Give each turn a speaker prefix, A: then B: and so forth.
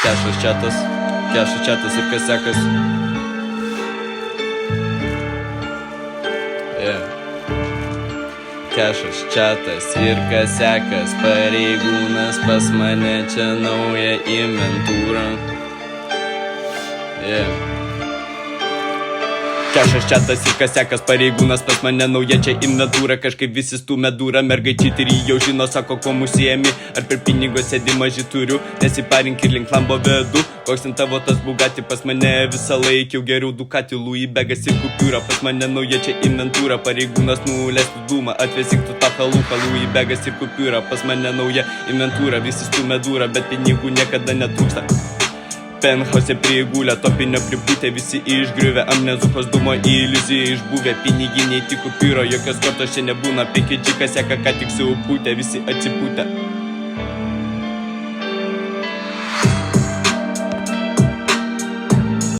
A: Kešas čiatas ir kas sekas. Kešas čiatas ir kas sekas. Pareigūnas pas mane čia nauja inventūra. Kešas čiatas ir kas sekas, pareigūnas pas mane nauja čia inventūra. Kažkaip visi stumia durą, mergaičiai ir jau žino, sako, ko musiemi. Ar per pinigo sėdi maži turiu, nesiparink ir link Lambo vedu. Koks ten tavo tas Bugatti, pas mane visą laikiau geriau Ducati, Louis Begas ir kupiūra. Pas mane nauja čia inventūra, pareigūnas nulestų dūmą, atvesik tu tą halūką, Louis Begas ir kupiūra. Pas mane nauja inventūra, visi stumia durą, bet pinigų niekada netrūksta. Penthouse prigulę, topinio pripūtė, visi išgriuvę, amnezukos dumo iliuzija išbuvę, piniginiai tik kupiūro, jokios kortos čia nebūna, pikidžikas seka, ką tik siupūtė, visi atsipūtę.